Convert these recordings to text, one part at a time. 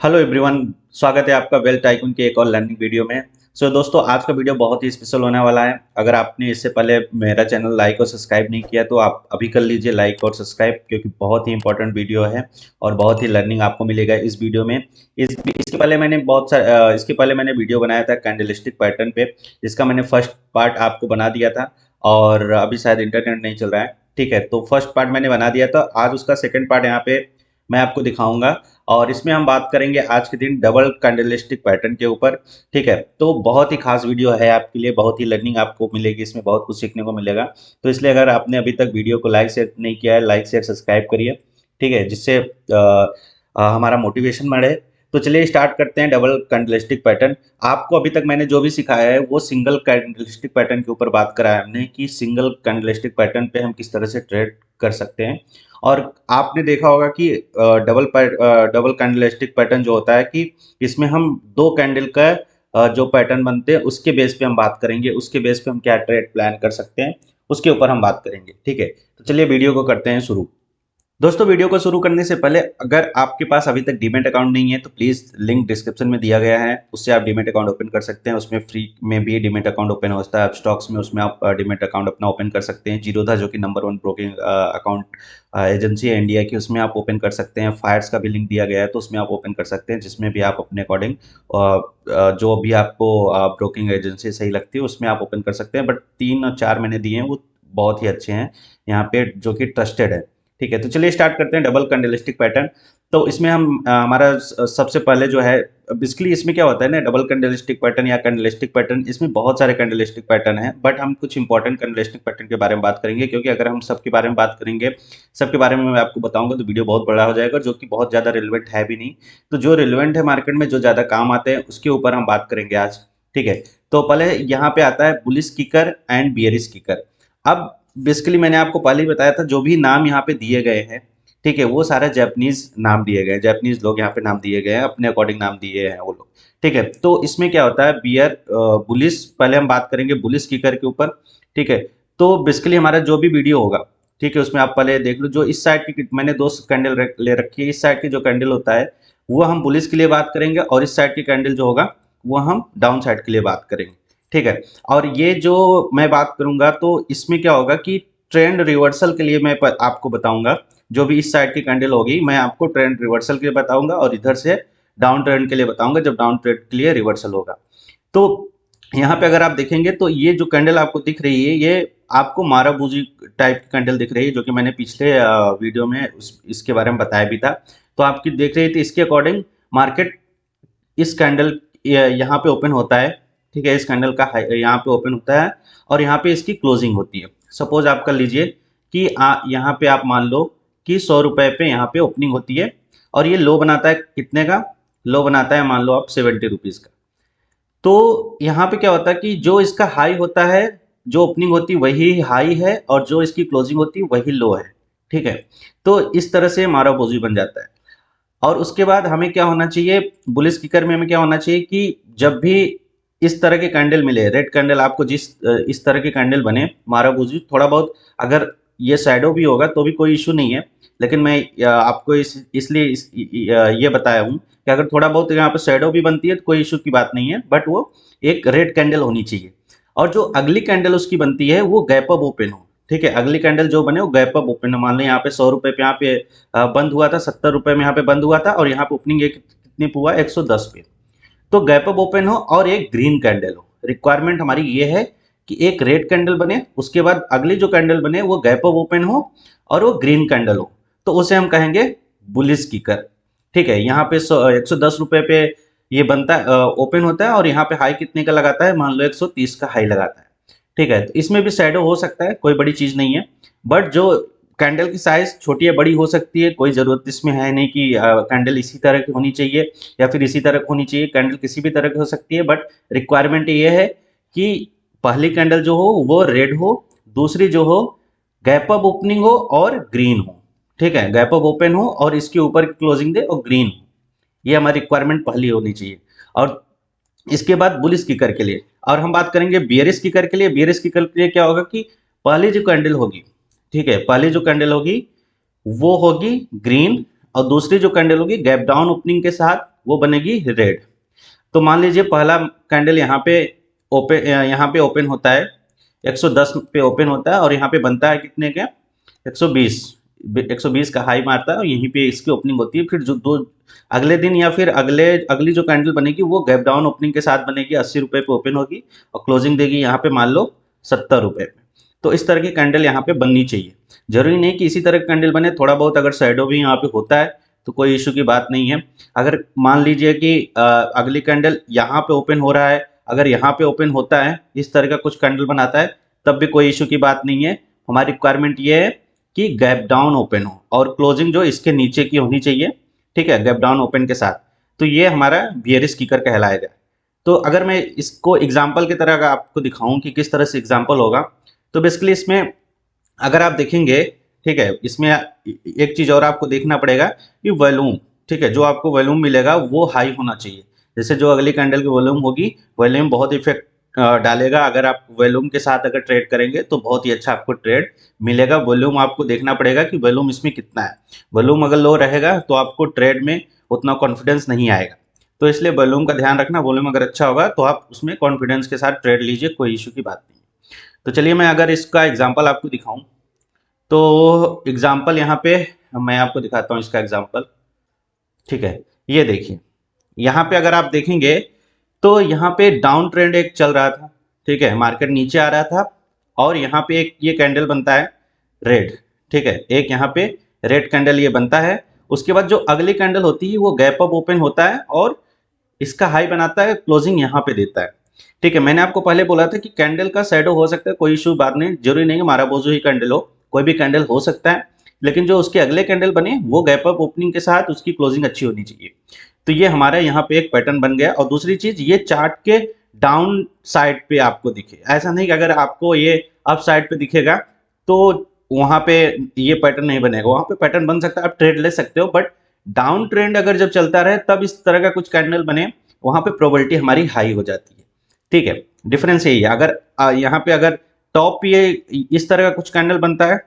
Hello everyone. स्वागत है आपका वेल्थ टाइकून के एक और लर्निंग वीडियो में। दोस्तों, आज का वीडियो बहुत ही स्पेशल होने वाला है। अगर आपने इससे पहले मेरा चैनल लाइक और सब्सक्राइब नहीं किया तो आप अभी कर लीजिए लाइक और सब्सक्राइब, क्योंकि बहुत ही इंपॉर्टेंट वीडियो है और बहुत ही लर्निंग आपको मिलेगा इस वीडियो में। इसके पहले मैंने वीडियो बनाया था कैंडलस्टिक पैटर्न पे, जिसका मैंने फर्स्ट पार्ट आपको बना दिया था और अभी शायद इंटरनेट नहीं चल रहा है। ठीक है, तो फर्स्ट पार्ट मैंने बना दिया था। आज उसका सेकेंड पार्ट यहाँ पे मैं आपको दिखाऊंगा और इसमें हम बात करेंगे आज के दिन डबल कैंडलस्टिक पैटर्न के ऊपर। ठीक है, तो बहुत ही खास वीडियो है आपके लिए, बहुत ही लर्निंग आपको मिलेगी, इसमें बहुत कुछ सीखने को मिलेगा। तो इसलिए अगर आपने अभी तक वीडियो को लाइक शेयर नहीं किया है, लाइक शेयर सब्सक्राइब करिए। ठीक है, जिससे हमारा मोटिवेशन बढ़े। तो चलिए स्टार्ट करते हैं डबल कैंडलस्टिक पैटर्न। आपको अभी तक मैंने जो भी सिखाया है वो सिंगल कैंडलस्टिक पैटर्न के ऊपर बात कराया हमने कि सिंगल कैंडलस्टिक पैटर्न पे हम किस तरह से ट्रेड कर सकते हैं। और आपने देखा होगा कि डबल कैंडलस्टिक पैटर्न जो होता है कि इसमें हम दो कैंडल का जो पैटर्न बनते हैं उसके बेस पे हम बात करेंगे, उसके बेस पे हम क्या ट्रेड प्लान कर सकते हैं उसके ऊपर हम बात करेंगे। ठीक है, तो चलिए वीडियो को करते हैं शुरू। दोस्तों, वीडियो को शुरू करने से पहले अगर आपके पास अभी तक डीमैट अकाउंट नहीं है तो प्लीज़ लिंक डिस्क्रिप्शन में दिया गया है, उससे आप डीमैट अकाउंट ओपन कर सकते हैं। उसमें फ्री में भी डीमैट अकाउंट ओपन होता है। आप स्टॉक्स में उसमें आप डीमैट अकाउंट अपना ओपन कर सकते हैं। जीरोधा जो कि नंबर 1 ब्रोकिंग अकाउंट एजेंसी है इंडिया की, उसमें आप ओपन कर सकते हैं। फायर्स का भी लिंक दिया गया है तो उसमें आप ओपन कर सकते हैं, जिसमें भी आप अपने अकॉर्डिंग जो भी आपको ब्रोकिंग एजेंसी सही लगती है उसमें आप ओपन कर सकते हैं। बट 3 और 4 मैंने दिए हैं वो बहुत ही अच्छे हैं यहाँ पे, जो कि ट्रस्टेड है। ठीक है, तो चलिए स्टार्ट करते हैं डबल कैंडलस्टिक पैटर्न। तो इसमें हम हमारा सबसे पहले जो है, बेसिकली इसमें क्या होता है ना, डबल कैंडलस्टिक पैटर्न या कैंडलस्टिक पैटर्न, इसमें बहुत सारे कैंडलस्टिक पैटर्न हैं। बट हम कुछ इंपॉर्टेंट कैंडलस्टिक पैटर्न के बारे में बात करेंगे, क्योंकि अगर हम सबके बारे में बात करेंगे, सबके बारे में मैं आपको बताऊंगा तो वीडियो बहुत बड़ा हो जाएगा, जो कि बहुत ज़्यादा रिलेवेंट है भी नहीं। तो जो रिलेवेंट है मार्केट में, जो ज़्यादा काम आते हैं, उसके ऊपर हम बात करेंगे आज। ठीक है, तो पहले यहाँ पे आता है bullish kicker and bearish kicker. अब बेसिकली मैंने आपको पहले ही बताया था, जो भी नाम यहाँ पे दिए गए हैं, ठीक है, वो सारे जापानीज नाम दिए गए हैं। जापानीज लोग यहाँ पे नाम दिए गए हैं, अपने अकॉर्डिंग नाम दिए हैं वो लोग। ठीक है, तो इसमें क्या होता है, बियर बुलिश, पहले हम बात करेंगे बुलिश किकर के ऊपर। ठीक है, तो बेसिकली हमारा जो भी वीडियो होगा, ठीक है, उसमें आप पहले देख लो, जो इस साइड की मैंने दो कैंडल ले रखी है, इस साइड की जो कैंडल होता है वो हम बुलिश के लिए बात करेंगे, और इस साइड की कैंडल जो होगा वो हम डाउन साइड के लिए बात करेंगे। ठीक है, और ये जो मैं बात करूंगा तो इसमें क्या होगा कि ट्रेंड रिवर्सल के लिए मैं आपको बताऊंगा। जो भी इस साइड की कैंडल होगी मैं आपको ट्रेंड रिवर्सल के लिए बताऊंगा, और इधर से डाउन ट्रेंड के लिए बताऊंगा, जब डाउन ट्रेंड के लिए रिवर्सल होगा। तो यहाँ पे अगर आप देखेंगे तो ये जो कैंडल आपको दिख रही है, ये आपको माराबूजी टाइप की कैंडल दिख रही है, जो कि मैंने पिछले वीडियो में इसके बारे में बताया भी था। तो आपकी देख रही थी, इसके अकॉर्डिंग मार्केट इस कैंडल यहाँ पे ओपन होता है। ठीक है, इस कैंडल का यहाँ पे ओपन होता है और यहाँ पे इसकी क्लोजिंग होती है। सपोज आप कर लीजिए कि यहाँ पे आप मान लो कि 100 रुपए पे यहाँ पे ओपनिंग होती है, और ये लो बनाता है कितने का, लो बनाता है मान लो आप 70 रुपीज़ का। तो यहाँ पे क्या होता है कि जो इसका हाई होता है, जो ओपनिंग होती है वही हाई है, और जो इसकी क्लोजिंग होती है वही लो है। ठीक है, तो इस तरह से हमारा पोजी बन जाता है। और उसके बाद हमें क्या होना चाहिए, बुलिश किकर में हमें क्या होना चाहिए कि जब भी इस तरह के कैंडल मिले, रेड कैंडल, आपको इस तरह के कैंडल बने माराबूजी, थोड़ा बहुत अगर ये शैडो भी होगा तो भी कोई इशू नहीं है। लेकिन मैं आपको इसलिए ये बताया हूँ कि अगर थोड़ा बहुत यहाँ पे शैडो भी बनती है तो कोई इशू की बात नहीं है, बट वो एक रेड कैंडल होनी चाहिए। और जो अगली कैंडल उसकी बनती है वो गैप अप ओपन हो। ठीक है, अगली कैंडल जो बने वो गैप अप ओपन हो। मान लो यहाँ पे 100 रुपए पे यहाँ पे बंद हुआ था, 70 रुपए में यहाँ पे बंद हुआ था, और यहाँ पे ओपनिंग एक कितनी पे हुआ, 110 पे। तो गैप अप ओपन हो और एक ग्रीन कैंडल हो। रिक्वायरमेंट हमारी ये है कि एक रेड कैंडल बने, उसके बाद अगली जो कैंडल बने वो गैप अप ओपन हो और वो ग्रीन कैंडल हो, तो उसे हम कहेंगे बुलिश किकर। ठीक है, यहाँ पे 110 रुपए पे ये बनता है, ओपन होता है, और यहाँ पे हाई कितने का लगाता है, मान लो 130 का हाई लगाता है। ठीक है, तो इसमें भी शैडो हो सकता है, कोई बड़ी चीज नहीं है। बट जो कैंडल की साइज छोटी या बड़ी हो सकती है, कोई जरूरत इसमें है नहीं कि कैंडल इसी तरह की होनी चाहिए या फिर इसी तरह की होनी चाहिए। कैंडल किसी भी तरह की हो सकती है, बट रिक्वायरमेंट ये है कि पहली कैंडल जो हो वो रेड हो, दूसरी जो हो गैप अप ओपनिंग हो और ग्रीन हो। ठीक है, गैप अप ओपन हो और इसके ऊपर क्लोजिंग दे और ग्रीन हो। ये हमारी रिक्वायरमेंट पहली होनी चाहिए। और इसके बाद बुलिश किकर के लिए, और हम बात करेंगे बियरिश किकर के लिए। बियरिश किकर के लिए क्या होगा कि पहली जो कैंडल होगी, ठीक है, पहली जो कैंडल होगी वो होगी ग्रीन, और दूसरी जो कैंडल होगी गैप डाउन ओपनिंग के साथ वो बनेगी रेड। तो मान लीजिए पहला कैंडल यहाँ पे ओपन होता है 110 पे ओपन होता है और यहाँ पे बनता है कितने के 120 120 का हाई मारता है और यहीं पे इसकी ओपनिंग होती है। फिर जो दो अगले दिन या फिर अगली जो कैंडल बनेगी वो गैप डाउन ओपनिंग के साथ बनेगी, 80 रुपये पे ओपन होगी और क्लोजिंग देगी यहाँ पे मान लो 70 रुपये पे। तो इस तरह की कैंडल यहाँ पे बननी चाहिए। जरूरी नहीं कि इसी तरह की कैंडल बने, थोड़ा बहुत अगर शैडो भी यहाँ पे होता है तो कोई इशू की बात नहीं है। अगर मान लीजिए कि अगली कैंडल यहाँ पे ओपन हो रहा है, अगर यहाँ पे ओपन होता है इस तरह का कुछ कैंडल बनाता है तब भी कोई इशू की बात नहीं है। हमारी रिक्वायरमेंट ये है कि गैप डाउन ओपन हो और क्लोजिंग जो इसके नीचे की होनी चाहिए, ठीक है, गैप डाउन ओपन के साथ। तो ये हमारा बियरिश किकर कहलाएगा। तो अगर मैं इसको एग्जाम्पल की तरह आपको दिखाऊं कि किस तरह से एग्जाम्पल होगा, तो बेसिकली इसमें अगर आप देखेंगे, ठीक है, इसमें एक चीज़ और आपको देखना पड़ेगा कि वॉल्यूम, ठीक है, जो आपको वॉल्यूम मिलेगा वो हाई होना चाहिए। जैसे जो अगली कैंडल की वॉल्यूम होगी, वॉल्यूम बहुत इफेक्ट डालेगा। अगर आप वॉल्यूम के साथ अगर ट्रेड करेंगे तो बहुत ही अच्छा आपको ट्रेड मिलेगा। वॉल्यूम आपको देखना पड़ेगा कि वॉल्यूम इसमें कितना है। वॉल्यूम अगर लो रहेगा तो आपको ट्रेड में उतना कॉन्फिडेंस नहीं आएगा। तो इसलिए वॉल्यूम का ध्यान रखना। वॉल्यूम अगर अच्छा होगा तो आप उसमें कॉन्फिडेंस के साथ ट्रेड लीजिए, कोई इशू की बात नहीं। तो चलिए मैं अगर इसका एग्जाम्पल आपको दिखाऊं तो एग्जाम्पल यहाँ पे मैं आपको दिखाता हूँ इसका एग्जाम्पल, ठीक है। ये देखिए यहाँ पे अगर आप देखेंगे तो यहाँ पे डाउन ट्रेंड एक चल रहा था, ठीक है, मार्केट नीचे आ रहा था और यहाँ पे एक ये कैंडल बनता है रेड, ठीक है, एक यहाँ पे रेड कैंडल ये बनता है। उसके बाद जो अगली कैंडल होती है वो गैप अप ओपन होता है और इसका हाई बनाता है, क्लोजिंग यहाँ पे देता है, ठीक है। मैंने आपको पहले बोला था कि कैंडल का शैडो हो सकता है, कोई इशू बात नहीं, जरूरी नहीं कि माराबोजो ही कैंडल हो, कोई भी कैंडल हो सकता है, लेकिन जो उसके अगले कैंडल बने वो गैप अप ओपनिंग के साथ उसकी क्लोजिंग अच्छी होनी चाहिए। तो ये हमारा यहाँ पे एक पैटर्न बन गया। और दूसरी चीज, ये चार्ट के डाउन साइड पे आपको दिखे, ऐसा नहीं कि अगर आपको ये अप साइड पे दिखेगा तो वहां पे ये पैटर्न नहीं बनेगा। वहां पे पैटर्न बन सकता है, आप ट्रेड ले सकते हो, बट डाउन ट्रेंड अगर जब चलता रहे तब इस तरह का कुछ कैंडल बने, वहां पे प्रोबेबिलिटी हमारी हाई हो जाती है, ठीक है। डिफरेंस यही है। अगर यहाँ पे अगर टॉप ये इस तरह का कुछ कैंडल बनता है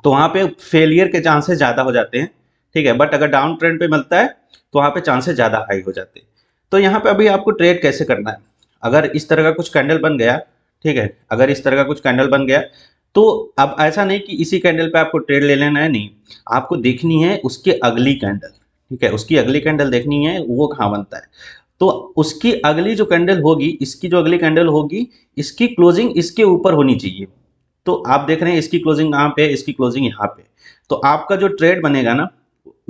तो वहां पे फेलियर के चांसेस ज्यादा हो जाते हैं, ठीक है, बट अगर डाउन ट्रेंड पे मिलता है तो वहां पे चांसेस ज्यादा हाई हो जाते हैं। तो यहाँ पे अभी आपको ट्रेड कैसे करना है, अगर इस तरह का कुछ कैंडल बन गया, ठीक है, अगर इस तरह का कुछ कैंडल बन गया तो अब ऐसा नहीं कि इसी कैंडल पे आपको ट्रेड ले लेना है, नहीं, आपको देखनी है उसके अगली कैंडल, ठीक है, उसकी अगली कैंडल देखनी है वो कहाँ बनता है। तो उसकी अगली जो कैंडल होगी, इसकी जो अगली कैंडल होगी, इसकी क्लोजिंग इसके ऊपर होनी चाहिए। तो आप देख रहे हैं इसकी क्लोजिंग कहाँ पे, इसकी क्लोजिंग यहाँ पे। तो आपका जो ट्रेड बनेगा ना,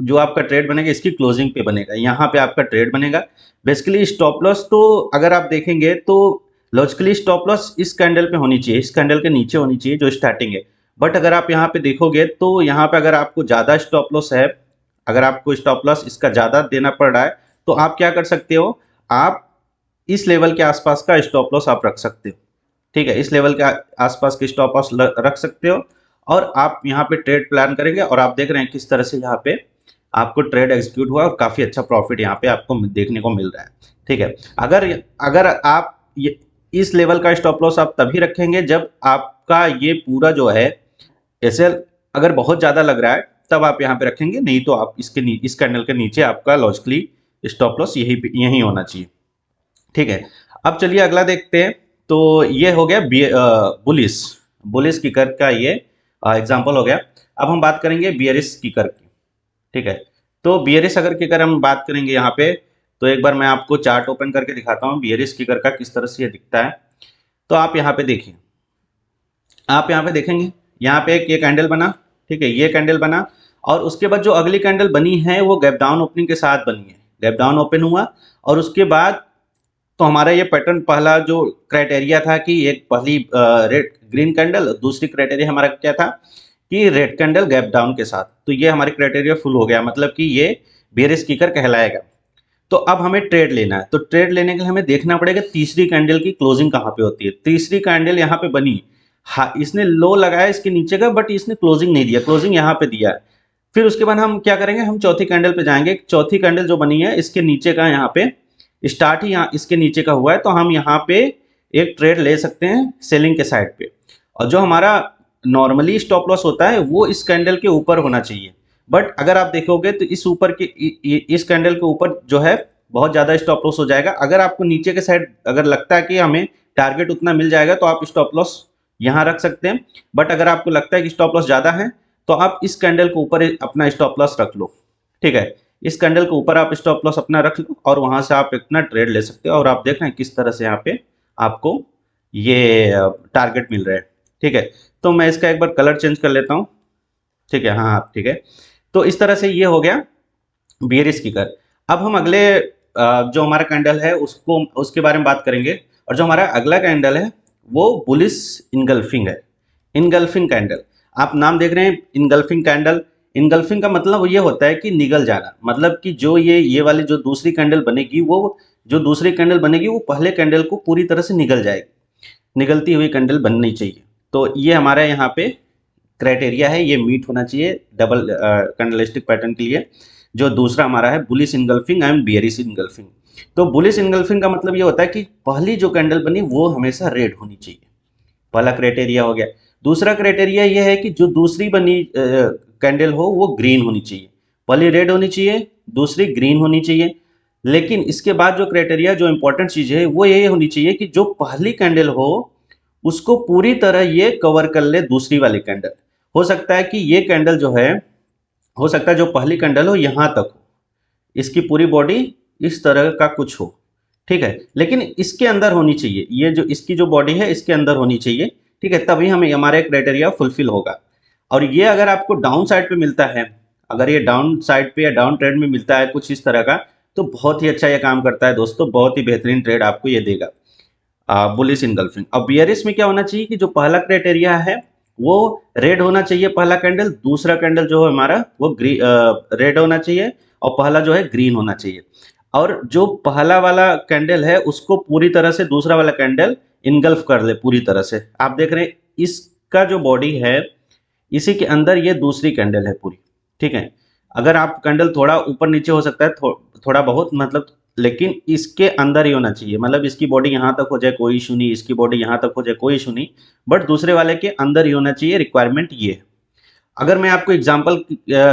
जो आपका ट्रेड बनेगा इसकी क्लोजिंग पे बनेगा, यहाँ पे आपका ट्रेड बनेगा। बेसिकली स्टॉप लॉस तो अगर आप देखेंगे तो लॉजिकली स्टॉप लॉस इस कैंडल पे होनी चाहिए, इस कैंडल के नीचे होनी चाहिए जो स्टार्टिंग है। बट अगर आप यहाँ पे देखोगे तो यहाँ पे अगर आपको ज़्यादा स्टॉप लॉस है, अगर आपको स्टॉप लॉस इसका ज़्यादा देना पड़ रहा है तो आप क्या कर सकते हो, आप इस लेवल के आसपास का स्टॉप लॉस आप रख सकते हो, ठीक है, इस लेवल के आसपास के स्टॉप लॉस रख सकते हो और आप यहाँ पे ट्रेड प्लान करेंगे। और आप देख रहे हैं किस तरह से यहाँ पे आपको ट्रेड एग्जीक्यूट हुआ और काफी अच्छा प्रॉफिट यहाँ पे आपको देखने को मिल रहा है, ठीक है। अगर अगर आप ये इस लेवल का स्टॉप लॉस आप तभी रखेंगे जब आपका ये पूरा जो है ऐसे अगर बहुत ज्यादा लग रहा है तब आप यहाँ पे रखेंगे, नहीं तो आप इस कैंडल के नीचे आपका लॉजिकली स्टॉप लॉस यही होना चाहिए, ठीक है। अब चलिए अगला देखते हैं। तो ये हो गया बुलिश बुलिश किकर का ये एग्जांपल हो गया। अब हम बात करेंगे बियरिश किकर की, ठीक है। तो बियरिश अगर किकर हम बात करेंगे यहाँ पे, तो एक बार मैं आपको चार्ट ओपन करके दिखाता हूँ बियरिश किकर का किस तरह से ये दिखता है। तो आप यहाँ पे देखिए, आप यहाँ पे देखेंगे यहाँ पे एक ये कैंडल बना, ठीक है, ये कैंडल बना और उसके बाद जो अगली कैंडल बनी है वो गैप डाउन ओपनिंग के साथ बनी है, गैप डाउन ओपन हुआ और उसके बाद तो हमारा ये पैटर्न पहला जो क्राइटेरिया था कि एक पहली रेड ग्रीन कैंडल, दूसरी क्राइटेरिया हमारा क्या था कि रेड कैंडल गैप डाउन के साथ। तो ये हमारे क्राइटेरिया फुल हो गया, मतलब कि ये बेयरिश किकर कहलाएगा। तो अब हमें ट्रेड लेना है, तो ट्रेड लेने के लिए हमें देखना पड़ेगा तीसरी कैंडल की क्लोजिंग कहाँ पे होती है। तीसरी कैंडल यहाँ पे बनी, हाँ, इसने लो लगाया इसके नीचे का, बट इसने क्लोजिंग नहीं दिया, क्लोजिंग यहाँ पे दिया है। फिर उसके बाद हम क्या करेंगे, हम चौथी कैंडल पे जाएंगे। चौथी कैंडल जो बनी है इसके नीचे का यहाँ पे स्टार्ट ही यहाँ इसके नीचे का हुआ है, तो हम यहाँ पे एक ट्रेड ले सकते हैं सेलिंग के साइड पे। और जो हमारा नॉर्मली स्टॉप लॉस होता है वो इस कैंडल के ऊपर होना चाहिए, बट अगर आप देखोगे तो इस ऊपर के इस कैंडल के ऊपर जो है बहुत ज़्यादा स्टॉप लॉस हो जाएगा। अगर आपको नीचे के साइड अगर लगता है कि हमें टारगेट उतना मिल जाएगा तो आप स्टॉप लॉस यहाँ रख सकते हैं। बट अगर आपको लगता है कि स्टॉप लॉस ज़्यादा है तो आप इस कैंडल के ऊपर अपना स्टॉप लॉस रख लो। ठीक है, इस कैंडल के ऊपर आप स्टॉप लॉस अपना रख लो और वहां से आप अपना ट्रेड ले सकते हो। और आप देख रहे हैं किस तरह से यहाँ पे आपको ये टारगेट मिल रहा है। ठीक है, तो मैं इसका एक बार कलर चेंज कर लेता हूँ। ठीक है, हाँ ठीक है। तो इस तरह से ये हो गया बियरिश की कर। अब हम अगले जो हमारा कैंडल है उसको उसके बारे में बात करेंगे। और जो हमारा अगला कैंडल है वो बुलिश इनगल्फिंग है। इनगल्फिंग कैंडल, आप नाम देख रहे हैं इनगल्फिंग कैंडल। इनगल्फिंग का मतलब ये होता है कि निगल जाना, मतलब कि जो ये वाली जो दूसरी कैंडल बनेगी वो जो दूसरी कैंडल बनेगी वो पहले कैंडल को पूरी तरह से निगल जाएगी। निगलती हुई कैंडल बननी चाहिए। तो ये हमारा यहाँ पे क्राइटेरिया है, ये मीट होना चाहिए डबल कैंडलस्टिक पैटर्न के लिए। जो दूसरा हमारा है bullish engulfing and bearish engulfing. तो बुलिश इनगल्फिंग का मतलब ये होता है कि पहली जो कैंडल बनी वो हमेशा रेड होनी चाहिए। पहला क्राइटेरिया हो गया। दूसरा क्राइटेरिया ये है कि जो दूसरी बनी कैंडल हो वो ग्रीन होनी चाहिए। पहली रेड होनी चाहिए, दूसरी ग्रीन होनी चाहिए। लेकिन इसके बाद जो क्राइटेरिया जो इंपॉर्टेंट चीज है वो ये होनी चाहिए कि जो पहली कैंडल हो उसको पूरी तरह ये कवर कर ले दूसरी वाली कैंडल। हो सकता है कि ये कैंडल जो है, हो सकता है जो पहली कैंडल हो यहाँ तक हो, इसकी पूरी बॉडी इस तरह का कुछ हो। ठीक है, लेकिन इसके अंदर होनी चाहिए, ये जो इसकी जो बॉडी है इसके अंदर होनी चाहिए। ठीक है, तभी हमें हमारे क्राइटेरिया फुलफिल होगा। और ये अगर आपको डाउन साइड पे मिलता है, अगर ये डाउन साइड पे या डाउन ट्रेड में मिलता है कुछ इस तरह का, तो बहुत ही अच्छा ये काम करता है दोस्तों, बहुत ही बेहतरीन ट्रेड आपको ये देगा बुलिश इनगल्फिंग। अब बियरिश में क्या होना चाहिए कि जो पहला क्राइटेरिया है वो रेड होना चाहिए पहला कैंडल, दूसरा कैंडल जो है हमारा वो रेड होना चाहिए और पहला जो है ग्रीन होना चाहिए। और जो पहला वाला कैंडल है उसको पूरी तरह से दूसरा वाला कैंडल इनगल्फ कर ले पूरी तरह से। आप देख रहे हैं इसका जो बॉडी है इसी के अंदर ये दूसरी कैंडल है पूरी। ठीक है, अगर आप कैंडल थोड़ा ऊपर नीचे हो सकता है थोड़ा बहुत, मतलब लेकिन इसके अंदर ही होना चाहिए। मतलब इसकी बॉडी यहाँ तक हो जाए कोई इशू नहीं, इसकी बॉडी यहाँ तक हो जाए कोई इशू नहीं, बट दूसरे वाले के अंदर ही होना चाहिए। रिक्वायरमेंट ये है। अगर मैं आपको एग्जाम्पल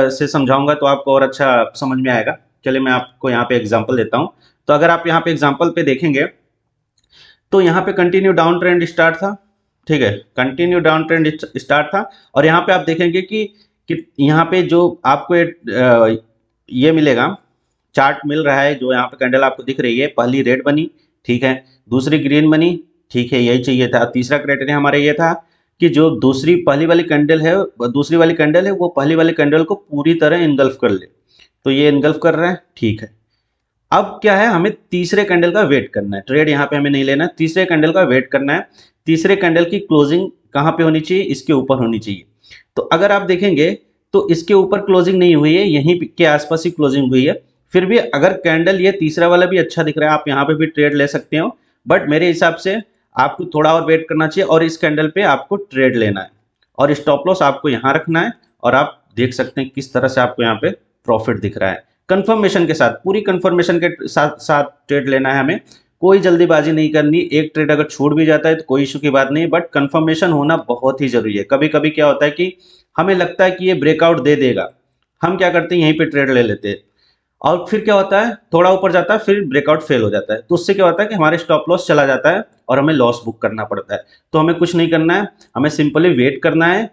से समझाऊंगा तो आपको और अच्छा समझ में आएगा। चलिए मैं आपको यहाँ पे एग्जाम्पल देता हूँ। तो अगर आप यहाँ पे एग्जाम्पल पे देखेंगे तो यहाँ पे कंटिन्यू डाउन ट्रेंड स्टार्ट था। ठीक है, कंटिन्यू डाउन ट्रेंड स्टार्ट था। और यहाँ पे आप देखेंगे कि यहाँ पे जो आपको ये मिलेगा, चार्ट मिल रहा है, जो यहाँ पे कैंडल आपको दिख रही है, पहली रेड बनी, ठीक है, दूसरी ग्रीन बनी, ठीक है, यही चाहिए था। तीसरा क्राइटेरिया हमारा ये था कि जो दूसरी पहली वाली कैंडल है, दूसरी वाली कैंडल है वो पहली वाली कैंडल को पूरी तरह इनगल्फ कर ले। तो ये इनगल्फ कर रहा है, ठीक है। अब क्या है, हमें तीसरे कैंडल का वेट करना है। ट्रेड यहाँ पे हमें नहीं लेना है, तीसरे कैंडल का वेट करना है। तीसरे कैंडल की क्लोजिंग कहाँ पे होनी चाहिए, इसके ऊपर होनी चाहिए। तो अगर आप देखेंगे तो इसके ऊपर क्लोजिंग नहीं हुई है, यहीं के आसपास ही क्लोजिंग हुई है। फिर भी अगर कैंडल ये तीसरा वाला भी अच्छा दिख रहा है, आप यहाँ पे भी ट्रेड ले सकते हो। बट मेरे हिसाब से आपको थोड़ा और वेट करना चाहिए और इस कैंडल पे आपको ट्रेड लेना है। और स्टॉप लॉस आपको यहाँ रखना है। और आप देख सकते हैं किस तरह से आपको यहाँ पे प्रॉफिट दिख रहा है। कंफर्मेशन के साथ, पूरी कंफर्मेशन के साथ साथ ट्रेड लेना है हमें। कोई जल्दीबाजी नहीं करनी। एक ट्रेड अगर छूट भी जाता है तो कोई इशू की बात नहीं, बट कंफर्मेशन होना बहुत ही जरूरी है। कभी कभी क्या होता है कि हमें लगता है कि ये ब्रेकआउट दे देगा, हम क्या करते हैं यहीं पे ट्रेड ले लेते हैं और फिर क्या होता है थोड़ा ऊपर जाता है फिर ब्रेकआउट फेल हो जाता है। तो उससे क्या होता है कि हमारे स्टॉप लॉस चला जाता है और हमें लॉस बुक करना पड़ता है। तो हमें कुछ नहीं करना है, हमें सिंपली वेट करना है।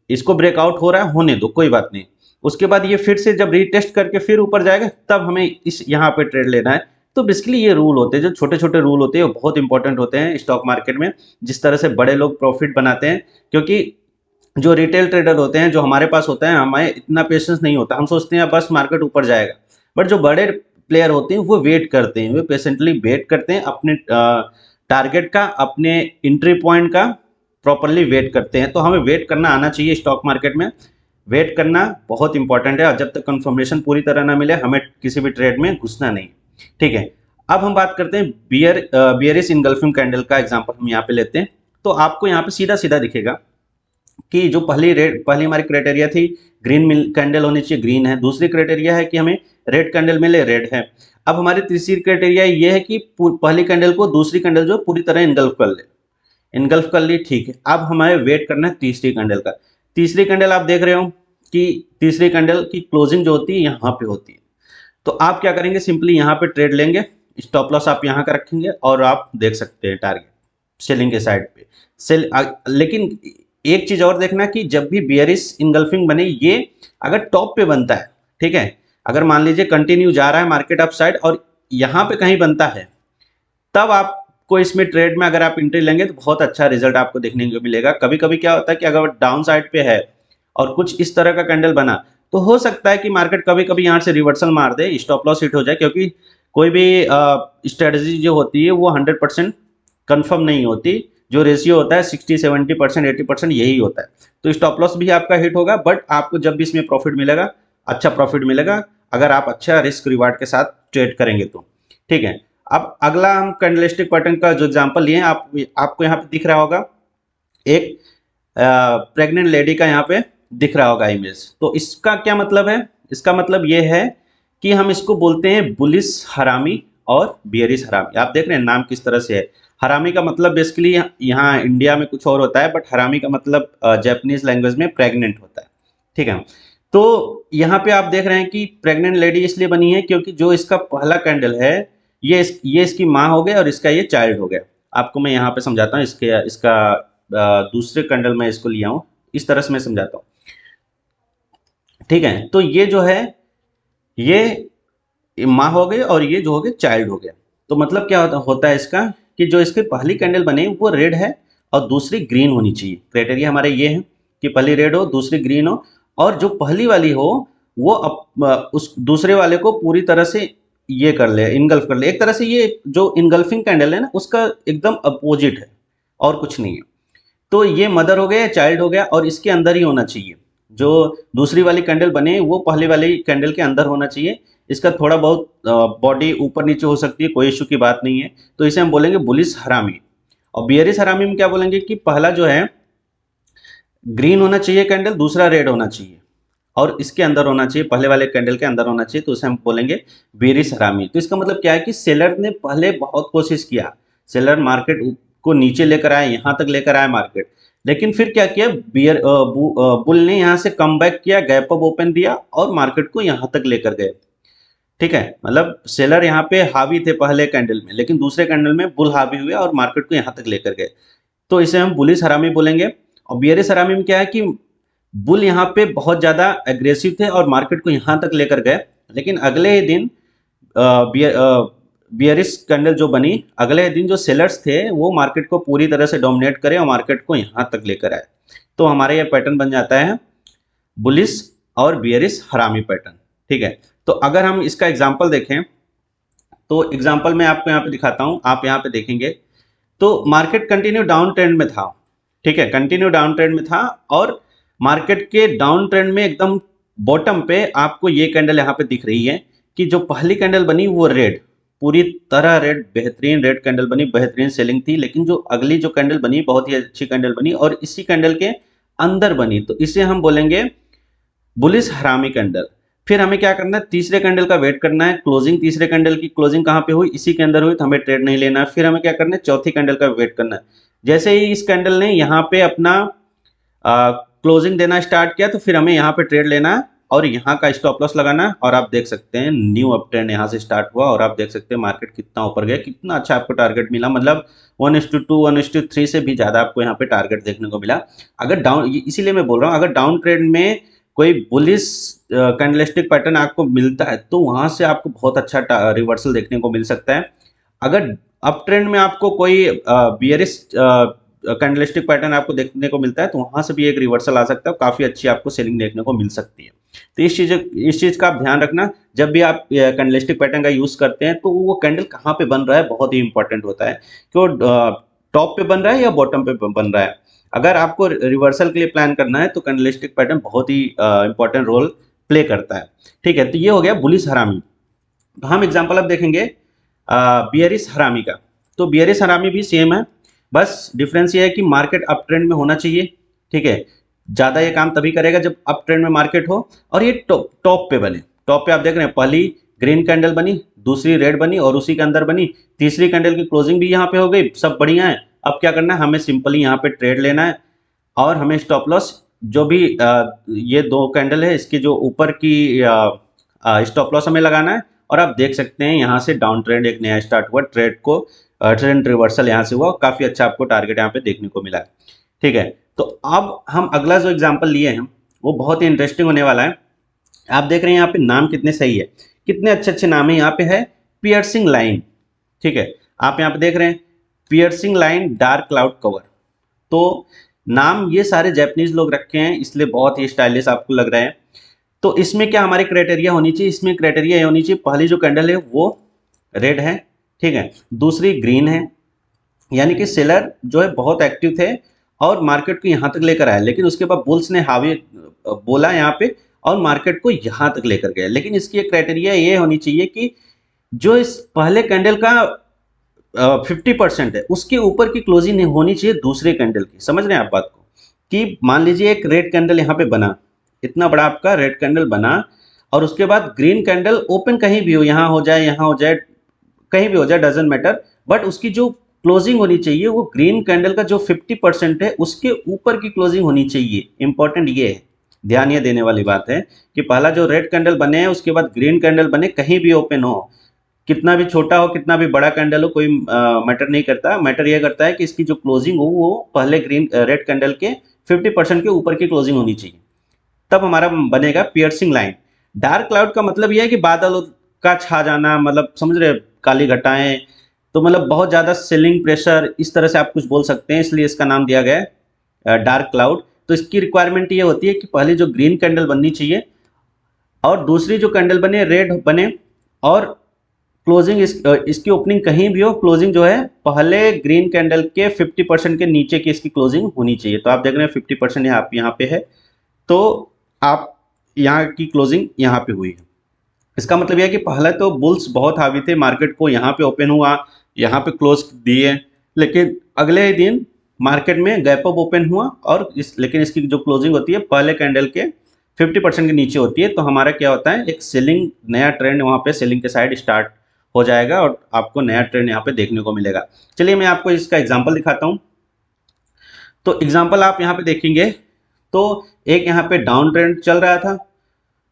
इसको ब्रेकआउट हो रहा है, होने दो, कोई बात नहीं। उसके बाद ये फिर से जब रीटेस्ट करके फिर ऊपर जाएगा तब हमें इस यहाँ पे ट्रेड लेना है। तो बेसिकली ये रूल होते हैं, जो छोटे छोटे रूल होते हैं वो बहुत इंपॉर्टेंट होते हैं स्टॉक मार्केट में। जिस तरह से बड़े लोग प्रॉफिट बनाते हैं, क्योंकि जो रिटेल ट्रेडर होते हैं जो हमारे पास होता है, हमें इतना पेशेंस नहीं होता, हम सोचते हैं बस मार्केट ऊपर जाएगा। बट जो बड़े प्लेयर होते हैं वो वेट करते हैं, वे पेशेंटली वेट करते हैं, अपने टारगेट का, अपने एंट्री पॉइंट का प्रॉपरली वेट करते हैं। तो हमें वेट करना आना चाहिए स्टॉक मार्केट में। वेट करना बहुत इंपॉर्टेंट है और जब तक कंफर्मेशन पूरी तरह ना मिले हमें किसी भी ट्रेड में घुसना नहीं। ठीक है, अब हम बात करते हैं बियरिश इनगल्फिंग कैंडल का एग्जांपल हम यहाँ पे लेते हैं। तो आपको यहाँ पे सीधा सीधा दिखेगा कि जो पहली हमारी क्राइटेरिया थी ग्रीन कैंडल होनी चाहिए, ग्रीन है। दूसरी क्राइटेरिया है कि हमें रेड कैंडल मिले, रेड है। अब हमारी तीसरी क्राइटेरिया ये है कि पहली कैंडल को दूसरी कैंडल जो पूरी तरह इनगल्फ कर ले, इनगल्फ कर ली, ठीक है। अब हमें वेट करना है तीसरी कैंडल का। तीसरी कैंडल आप देख रहे हो कि तीसरी कैंडल की क्लोजिंग जो होती है यहाँ पे होती है। तो आप क्या करेंगे, सिंपली यहाँ पे ट्रेड लेंगे, स्टॉप लॉस आप यहाँ का रखेंगे और आप देख सकते हैं टारगेट सेलिंग के साइड पे लेकिन एक चीज और देखना कि जब भी बियरिश इनगल्फिंग बने, ये अगर टॉप पे बनता है, ठीक है, अगर मान लीजिए कंटिन्यू जा रहा है मार्केट अप साइड और यहाँ पे कहीं बनता है, तब आपको इसमें ट्रेड में अगर आप एंट्री लेंगे तो बहुत अच्छा रिजल्ट आपको देखने को मिलेगा। कभी कभी क्या होता है कि अगर डाउन साइड पे है और कुछ इस तरह का कैंडल बना, तो हो सकता है कि मार्केट कभी कभी यहाँ से रिवर्सल मार दे, स्टॉप लॉस हिट हो जाए, क्योंकि कोई भी स्ट्रेटजी जो होती है वो 100% कन्फर्म नहीं होती। जो रेशियो होता है 60-70%, 80% यही होता है। तो स्टॉप लॉस भी आपका हिट होगा, बट आपको जब भी इसमें प्रॉफिट मिलेगा, अच्छा प्रॉफिट मिलेगा अगर आप अच्छा रिस्क रिवार्ड के साथ ट्रेड करेंगे तो, ठीक है। अब अगला हम कैंडलस्टिक पैटर्न का जो एग्जांपल लिए, आपको यहाँ पे दिख रहा होगा एक प्रेग्नेंट लेडी का यहाँ पे दिख रहा होगा इमेज। तो इसका क्या मतलब है, इसका मतलब ये है कि हम इसको बोलते हैं बुलिश हरामी और बियरिश हरामी। आप देख रहे हैं नाम किस तरह से है। हरामी का मतलब बेसिकली यहाँ इंडिया में कुछ और होता है, बट हरामी का मतलब जापानीज लैंग्वेज में प्रेग्नेंट होता है, ठीक है। तो यहाँ पे आप देख रहे हैं कि प्रेग्नेंट लेडी इसलिए बनी है क्योंकि जो इसका पहला कैंडल है ये इसकी माँ हो गया और इसका ये चाइल्ड हो गया। आपको मैं यहाँ पे समझाता हूँ, इसका दूसरे कैंडल में इसको लिया हूँ, इस तरह से मैं समझाता हूँ, ठीक है। तो ये जो है ये माँ हो गई और ये जो हो गया चाइल्ड हो गया। तो मतलब क्या होता है इसका कि जो इसकी पहली कैंडल बने वो रेड है और दूसरी ग्रीन होनी चाहिए। क्राइटेरिया हमारे ये है कि पहली रेड हो, दूसरी ग्रीन हो, और जो पहली वाली हो वो उस दूसरे वाले को पूरी तरह से ये कर ले, इनगल्फ कर ले। एक तरह से ये जो इनगल्फिंग कैंडल है ना, उसका एकदम अपोजिट है और कुछ नहीं है। तो ये मदर हो गया, चाइल्ड हो गया, और इसके अंदर ही होना चाहिए। जो दूसरी वाली कैंडल बने वो पहले वाली कैंडल के अंदर होना चाहिए। इसका थोड़ा बहुत बॉडी ऊपर नीचे हो सकती है, कोई इशू की बात नहीं है। तो इसे हम बोलेंगे बुलिश हरामी। और बियरिश हरामी में क्या बोलेंगे कि पहला जो है ग्रीन होना चाहिए कैंडल, दूसरा रेड होना चाहिए, और इसके अंदर होना चाहिए, पहले वाले कैंडल के अंदर होना चाहिए। तो उसे हम बोलेंगे बियरिश हरामी। तो इसका मतलब क्या है कि सेलर ने पहले बहुत कोशिश किया, सेलर मार्केट को नीचे लेकर आए, यहाँ तक लेकर आए मार्केट, लेकिन फिर क्या किया, बुल ने यहाँ से कम बैक किया, गैप अप ओपन दिया और मार्केट को यहाँ तक लेकर गए, ठीक है। मतलब सेलर यहाँ पे हावी थे पहले कैंडल में, लेकिन दूसरे कैंडल में बुल हावी हुए और मार्केट को यहाँ तक लेकर गए। तो इसे हम बुलिश हरामी बोलेंगे। और बियरिश हरामी में क्या है कि बुल यहाँ पे बहुत ज़्यादा एग्रेसिव थे और मार्केट को यहाँ तक लेकर गए, लेकिन अगले ही दिन बियरिश कैंडल जो बनी, अगले दिन जो सेलर्स थे वो मार्केट को पूरी तरह से डोमिनेट करे और मार्केट को यहाँ तक लेकर आए। तो हमारे ये पैटर्न बन जाता है बुलिश और बियरिश हरामी पैटर्न, ठीक है। तो अगर हम इसका एग्जाम्पल देखें, तो एग्जाम्पल मैं आपको यहाँ पे दिखाता हूँ, आप यहाँ पे देखेंगे तो मार्केट कंटिन्यू डाउन ट्रेंड में था, ठीक है, कंटिन्यू डाउन ट्रेंड में था, और मार्केट के डाउन ट्रेंड में एकदम बॉटम पे आपको ये कैंडल यहाँ पे दिख रही है कि जो पहली कैंडल बनी वो रेड, पूरी तरह रेड, बेहतरीन रेड कैंडल बनी, बेहतरीन सेलिंग थी। लेकिन जो अगली जो कैंडल बनी बहुत ही अच्छी कैंडल बनी और इसी कैंडल के अंदर बनी, तो इसे हम बोलेंगे बुलिश हरामी कैंडल। फिर हमें क्या करना है, तीसरे कैंडल का वेट करना है, क्लोजिंग, तीसरे कैंडल की क्लोजिंग कहाँ पे हुई, इसी के अंदर हुई, तो हमें ट्रेड नहीं लेना है। फिर हमें क्या करना है, चौथी कैंडल का वेट करना है। जैसे ही इस कैंडल ने यहाँ पे अपना क्लोजिंग देना स्टार्ट किया, तो फिर हमें यहाँ पे ट्रेड लेना है और यहाँ का स्टॉप लॉस लगाना है। और आप देख सकते हैं न्यू अप ट्रेंड यहाँ से स्टार्ट हुआ और आप देख सकते हैं मार्केट कितना ऊपर गया, कितना अच्छा आपको टारगेट मिला। मतलब 1:2 1:3 से भी ज़्यादा आपको यहाँ पे टारगेट देखने को मिला। अगर डाउन, इसीलिए मैं बोल रहा हूँ, अगर डाउन ट्रेंड में कोई बुलिश कैंडलस्टिक पैटर्न आपको मिलता है तो वहाँ से आपको बहुत अच्छा रिवर्सल देखने को मिल सकता है। अगर अप ट्रेंड में आपको कोई बियरिश कैंडलस्टिक पैटर्न आपको देखने को मिलता है तो वहां से भी एक रिवर्सल आ सकता है, काफी अच्छी आपको सेलिंग देखने को मिल सकती है। तो इस चीज का आप ध्यान रखना, जब भी आप कैंडलस्टिक पैटर्न का यूज करते हैं तो वो कैंडल कहाँ पे बन रहा है बहुत ही इंपॉर्टेंट होता है, कि वो टॉप पे बन रहा है या बॉटम पे बन रहा है। अगर आपको रिवर्सल के लिए प्लान करना है तो कैंडलस्टिक पैटर्न बहुत ही इंपॉर्टेंट रोल प्ले करता है, ठीक है। तो ये हो गया बुलिश हरामी। तो हम एग्जाम्पल अब देखेंगे बियरिश हरामी का। तो बियरिश हरामी भी सेम है, बस डिफरेंस ये है कि मार्केट अप ट्रेंड में होना चाहिए, ठीक है। ज़्यादा ये काम तभी करेगा जब अप ट्रेंड में मार्केट हो और ये टॉप पे बने। टॉप पे आप देख रहे हैं पहली ग्रीन कैंडल बनी, दूसरी रेड बनी और उसी के अंदर बनी, तीसरी कैंडल की क्लोजिंग भी यहाँ पे हो गई, सब बढ़िया है। अब क्या करना है, हमें सिंपली यहाँ पे ट्रेड लेना है और हमें स्टॉप लॉस जो भी ये दो कैंडल है, इसकी जो ऊपर की स्टॉप लॉस हमें लगाना है। और आप देख सकते हैं यहाँ से डाउन ट्रेंड एक नया स्टार्ट हुआ, ट्रेड को ट्रेंड रिवर्सल यहाँ से हुआ, काफ़ी अच्छा आपको टारगेट यहाँ पे देखने को मिला है। ठीक है, तो अब हम अगला जो एग्जाम्पल लिए हैं वो बहुत ही इंटरेस्टिंग होने वाला है। आप देख रहे हैं यहाँ पे नाम कितने सही है, कितने अच्छे अच्छे नाम है। यहाँ पे है पियर्सिंग लाइन। ठीक है, आप यहाँ पे देख रहे हैं piercing line dark cloud cover. तो नाम ये सारे जैपनीज लोग रखे हैं, इसलिए बहुत ही स्टाइलिश आपको लग रहा है। तो इसमें क्या हमारी क्राइटेरिया होनी चाहिए, इसमें क्राइटेरिया ये होनी चाहिए, पहली जो कैंडल है वो रेड है, ठीक है, दूसरी ग्रीन है, यानी कि सेलर जो है बहुत एक्टिव थे और मार्केट को यहाँ तक लेकर आए, लेकिन उसके बाद बुल्स ने हावी बोला यहाँ पे और मार्केट को यहाँ तक लेकर गए। लेकिन इसकी एक क्राइटेरिया ये होनी चाहिए कि जो इस पहले कैंडल का 50% है उसके ऊपर की क्लोजिंग होनी चाहिए दूसरे कैंडल की। समझ रहे हैं आप बात को, कि मान लीजिए एक रेड कैंडल यहाँ पे बना, इतना बड़ा आपका रेड कैंडल बना, और उसके बाद ग्रीन कैंडल ओपन कहीं भी हो, यहाँ हो जाए, यहाँ हो जाए, कहीं भी हो जाए, डजेंट मैटर, बट उसकी जो क्लोजिंग होनी चाहिए वो ग्रीन कैंडल का जो 50% है उसके ऊपर की क्लोजिंग होनी चाहिए। इंपॉर्टेंट ये है, ध्यान ये देने वाली बात है कि पहला जो रेड कैंडल बने उसके बाद ग्रीन कैंडल बने, कहीं भी ओपन हो, कितना भी छोटा हो कितना भी बड़ा कैंडल हो, कोई मैटर नहीं करता। मैटर यह करता है कि इसकी जो क्लोजिंग हो वो पहले ग्रीन रेड कैंडल के 50% के ऊपर की क्लोजिंग होनी चाहिए, तब हमारा बनेगा पियर्सिंग लाइन। डार्क क्लाउड का मतलब यह है कि बादल का छा जाना, मतलब समझ रहे, काली घटाएं, तो मतलब बहुत ज़्यादा सेलिंग प्रेशर, इस तरह से आप कुछ बोल सकते हैं, इसलिए इसका नाम दिया गया है डार्क क्लाउड। तो इसकी रिक्वायरमेंट ये होती है कि पहले जो ग्रीन कैंडल बननी चाहिए और दूसरी जो कैंडल बने रेड बने, और क्लोजिंग इसकी ओपनिंग कहीं भी हो, क्लोजिंग जो है पहले ग्रीन कैंडल के 50% के नीचे की इसकी क्लोजिंग होनी चाहिए। तो आप देख रहे हैं 50% यहाँ पे है, तो आप यहाँ की क्लोजिंग यहाँ पे हुई है। इसका मतलब यह है कि पहले तो बुल्स बहुत हावी थे, मार्केट को यहाँ पे ओपन हुआ, यहाँ पे क्लोज दिए, लेकिन अगले ही दिन मार्केट में गैप अप ओपन हुआ, और लेकिन इसकी जो क्लोजिंग होती है पहले कैंडल के 50% के नीचे होती है। तो हमारा क्या होता है, एक सेलिंग नया ट्रेंड वहाँ पे सेलिंग के साइड स्टार्ट हो जाएगा और आपको नया ट्रेंड यहाँ पे देखने को मिलेगा। चलिए मैं आपको इसका एग्जाम्पल दिखाता हूँ। तो एग्जाम्पल आप यहाँ पे देखेंगे तो एक यहाँ पे डाउन ट्रेंड चल रहा था,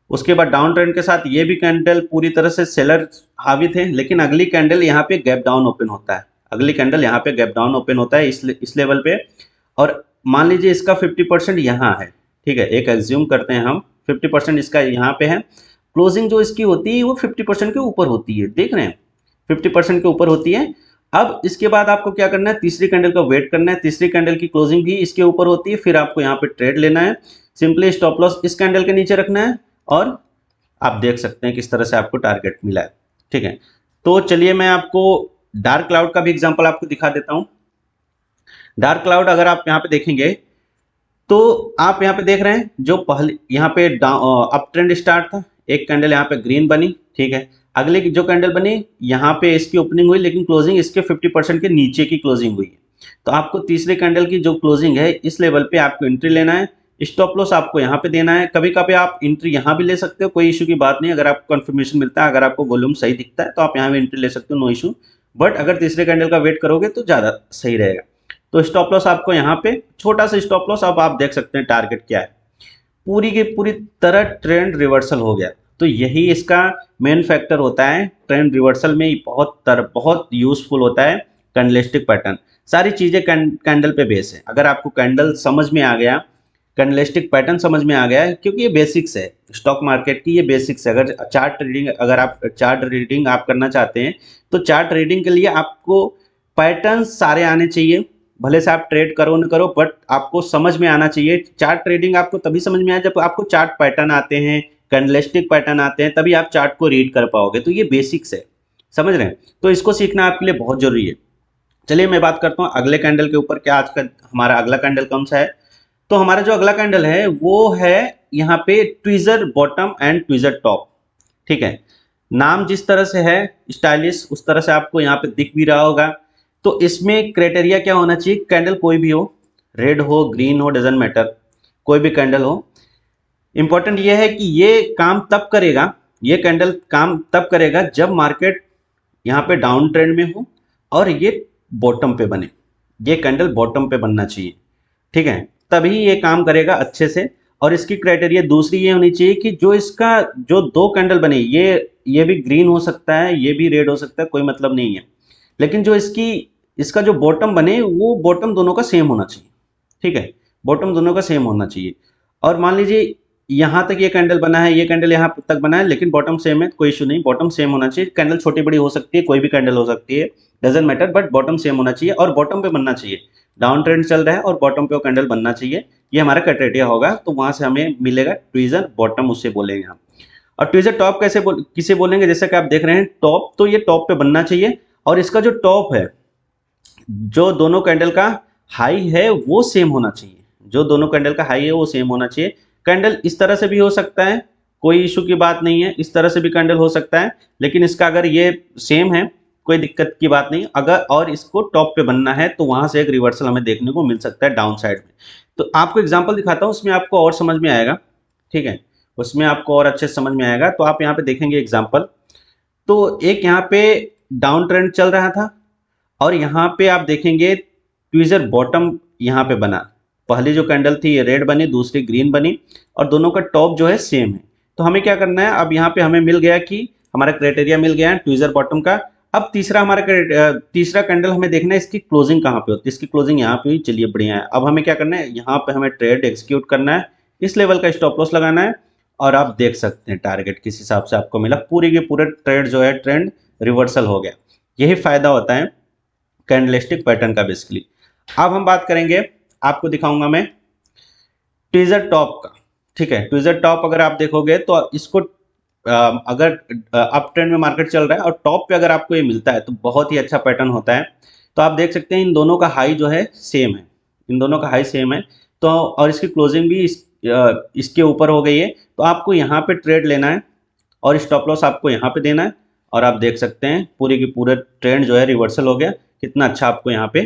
उसके बाद डाउन ट्रेंड के साथ ये भी कैंडल पूरी तरह से सेलर हावी थे, लेकिन अगली कैंडल यहाँ पे गैप डाउन ओपन होता है, अगली कैंडल यहाँ पे गैप डाउन ओपन होता है इस लेवल पे। और मान लीजिए इसका 50% यहाँ है, ठीक है, एक एज्यूम करते हैं हम 50% इसका यहाँ पे है, क्लोजिंग जो इसकी होती है वो 50% के ऊपर होती है, देख रहे हैं 50% के ऊपर होती है। अब इसके बाद आपको क्या करना है, तीसरी कैंडल का वेट करना है, तीसरी कैंडल की क्लोजिंग भी इसके ऊपर होती है, फिर आपको यहाँ पे ट्रेड लेना है, सिंपली स्टॉप लॉस इस कैंडल के नीचे रखना है, और आप देख सकते हैं किस तरह से आपको टारगेट मिला है। ठीक है, तो चलिए मैं आपको डार्क क्लाउड का भी एग्जांपल आपको दिखा देता हूं। डार्क क्लाउड अगर आप यहाँ पे देखेंगे तो आप यहाँ पे देख रहे हैं जो पहले यहाँ पे अप ट्रेंड स्टार्ट था, एक कैंडल यहाँ पे ग्रीन बनी, ठीक है, अगले की जो कैंडल बनी यहाँ पे इसकी ओपनिंग हुई, लेकिन क्लोजिंग इसके 50% के नीचे की क्लोजिंग हुई है। तो आपको तीसरे कैंडल की जो क्लोजिंग है इस लेवल पे आपको एंट्री लेना है, स्टॉप लॉस आपको यहाँ पे देना है। कभी कभी आप एंट्री यहाँ भी ले सकते हो, कोई इशू की बात नहीं, अगर आपको कंफर्मेशन मिलता है, अगर आपको वॉल्यूम सही दिखता है तो आप यहाँ भी एंट्री ले सकते हो, नो इशू। बट अगर तीसरे कैंडल का वेट करोगे तो ज़्यादा सही रहेगा। तो स्टॉप लॉस आपको यहाँ पे छोटा सा स्टॉप लॉस, अब आप देख सकते हैं टारगेट क्या है, पूरी की पूरी तरह ट्रेंड रिवर्सल हो गया। तो यही इसका मेन फैक्टर होता है, ट्रेंड रिवर्सल में बहुत यूजफुल होता है कैंडलस्टिक पैटर्न। सारी चीज़ें कैंडल पे बेस है। अगर आपको कैंडल समझ में आ गया, कैंडलस्टिक पैटर्न समझ में आ गया है, क्योंकि ये बेसिक्स है स्टॉक मार्केट की, ये बेसिक्स है। अगर आप चार्ट रीडिंग आप करना चाहते हैं तो चार्ट रीडिंग के लिए आपको पैटर्न सारे आने चाहिए, भले से आप ट्रेड करो न करो, बट आपको समझ में आना चाहिए। चार्ट ट्रेडिंग आपको तभी समझ में आए जब आपको चार्ट पैटर्न आते हैं, कैंडलस्टिक पैटर्न आते हैं, तभी आप चार्ट को रीड कर पाओगे। तो ये बेसिक्स है, समझ रहे हैं, तो इसको सीखना आपके लिए बहुत जरूरी है। चलिए मैं बात करता हूँ अगले कैंडल के ऊपर, क्या आज का हमारा अगला कैंडल कौन सा है। तो हमारा जो अगला कैंडल है वो है यहाँ पे tweezer bottom and tweezer top. ठीक है, नाम जिस तरह से है स्टाइलिश, उस तरह से आपको यहाँ पे दिख भी रहा होगा। तो इसमें क्राइटेरिया क्या होना चाहिए, कैंडल कोई भी हो, रेड हो ग्रीन हो डजेंट मैटर, कोई भी कैंडल हो। इंपॉर्टेंट ये है कि ये काम तब करेगा, ये कैंडल काम तब करेगा जब मार्केट यहाँ पे डाउन ट्रेंड में हो और ये बॉटम पे बने, ये कैंडल बॉटम पे बनना चाहिए। ठीक है, तभी ये काम करेगा अच्छे से। और इसकी क्राइटेरिया दूसरी ये होनी चाहिए कि जो इसका जो दो कैंडल बने, ये भी ग्रीन हो सकता है, ये भी रेड हो सकता है, कोई मतलब नहीं है, लेकिन जो इसका जो बॉटम बने वो बॉटम दोनों का सेम होना चाहिए। ठीक है, बॉटम दोनों का सेम होना चाहिए। और मान लीजिए यहाँ तक ये कैंडल बना है, ये कैंडल यहाँ तक बना है, लेकिन बॉटम सेम है, कोई इशू नहीं, बॉटम सेम होना चाहिए। कैंडल छोटी बड़ी हो सकती है, कोई भी कैंडल हो सकती है, doesn't matter, but bottom same होना चाहिए और बॉटम पे बनना चाहिए। डाउन ट्रेंड चल रहा है और बॉटम पे वो कैंडल बनना चाहिए, ये हमारा क्राइटेरिया होगा। तो वहां से हमें मिलेगा ट्वीजर बॉटम, उससे बोलेंगे हम। और ट्वीजर टॉप किसे बोलेंगे, जैसे कि आप देख रहे हैं टॉप, तो ये टॉप पे बनना चाहिए। और इसका जो टॉप है, जो दोनों कैंडल का हाई है वो सेम होना चाहिए, जो दोनों कैंडल का हाई है वो सेम होना चाहिए। कैंडल इस तरह से भी हो सकता है, कोई इशू की बात नहीं है, इस तरह से भी कैंडल हो सकता है, लेकिन इसका अगर ये सेम है कोई दिक्कत की बात नहीं। अगर और इसको टॉप पे बनना है तो वहां से एक रिवर्सल हमें देखने को मिल सकता है डाउन साइड में। तो आपको एग्जांपल दिखाता हूं, उसमें आपको और समझ में आएगा। ठीक है, उसमें आपको और अच्छे से समझ में आएगा। तो आप यहाँ पे देखेंगे एग्जाम्पल, तो एक यहाँ पे डाउन ट्रेंड चल रहा था और यहाँ पे आप देखेंगे ट्वीजर बॉटम यहाँ पे बना। पहली जो कैंडल थी ये रेड बनी, दूसरी ग्रीन बनी, और दोनों का टॉप जो है सेम है। तो हमें क्या करना है, अब यहाँ पे हमें मिल गया कि हमारा क्राइटेरिया मिल गया है ट्वीजर बॉटम का। अब तीसरा कैंडल हमें देखना है इसकी क्लोजिंग कहाँ पे होती है। इसकी क्लोजिंग यहाँ पे हुई, चलिए बढ़िया है। अब हमें क्या करना है, यहाँ पे हमें ट्रेड एग्जीक्यूट करना है, इस लेवल का स्टॉप लॉस लगाना है। और आप देख सकते हैं टारगेट किस हिसाब से आपको मिला, पूरी के पूरे ट्रेड जो है ट्रेंड रिवर्सल हो गया। यही फायदा होता है कैंडलस्टिक पैटर्न का बेसिकली। अब हम बात करेंगे, आपको दिखाऊंगा मैं ट्वीजर टॉप का। ठीक है, ट्वीजर टॉप अगर आप देखोगे तो इसको अगर अप ट्रेंड में मार्केट चल रहा है और टॉप पे अगर आपको ये मिलता है तो बहुत ही अच्छा पैटर्न होता है। तो आप देख सकते हैं इन दोनों का हाई जो है सेम है, इन दोनों का हाई सेम है। तो और इसकी क्लोजिंग भी इसके ऊपर हो गई है। तो आपको यहाँ पे ट्रेड लेना है और स्टॉप लॉस आपको यहाँ पे देना है। और आप देख सकते हैं पूरी की पूरे ट्रेंड जो है रिवर्सल हो गया, कितना अच्छा आपको यहाँ पे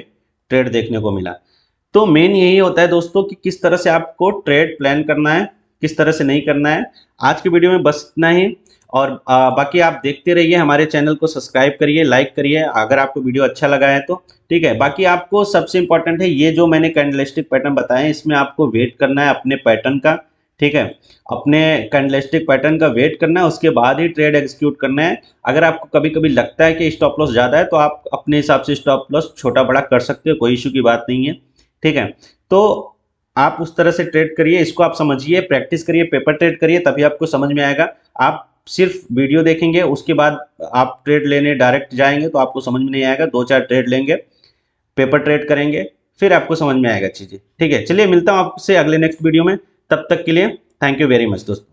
ट्रेड देखने को मिला। तो मेन यही होता है दोस्तों कि किस तरह से आपको ट्रेड प्लान करना है, किस तरह से नहीं करना है। आज की वीडियो में बस इतना ही। और बाकी आप देखते रहिए, हमारे चैनल को सब्सक्राइब करिए, लाइक करिए अगर आपको वीडियो अच्छा लगा है तो। ठीक है, बाकी आपको सबसे इंपॉर्टेंट है ये जो मैंने कैंडलस्टिक पैटर्न बताए, इसमें आपको वेट करना है अपने पैटर्न का। ठीक है, अपने कैंडलस्टिक पैटर्न का वेट करना है, उसके बाद ही ट्रेड एग्जीक्यूट करना है। अगर आपको कभी कभी लगता है कि स्टॉप लॉस ज़्यादा है तो आप अपने हिसाब से स्टॉप लॉस छोटा बड़ा कर सकते हो, कोई इशू की बात नहीं है। ठीक है, तो आप उस तरह से ट्रेड करिए, इसको आप समझिए, प्रैक्टिस करिए, पेपर ट्रेड करिए, तभी आपको समझ में आएगा। आप सिर्फ वीडियो देखेंगे उसके बाद आप ट्रेड लेने डायरेक्ट जाएंगे तो आपको समझ में नहीं आएगा। दो चार ट्रेड लेंगे, पेपर ट्रेड करेंगे, फिर आपको समझ में आएगा चीज़ें। ठीक है, चलिए मिलता हूँ आपसे अगले नेक्स्ट वीडियो में, तब तक के लिए थैंक यू वेरी मच दोस्तों।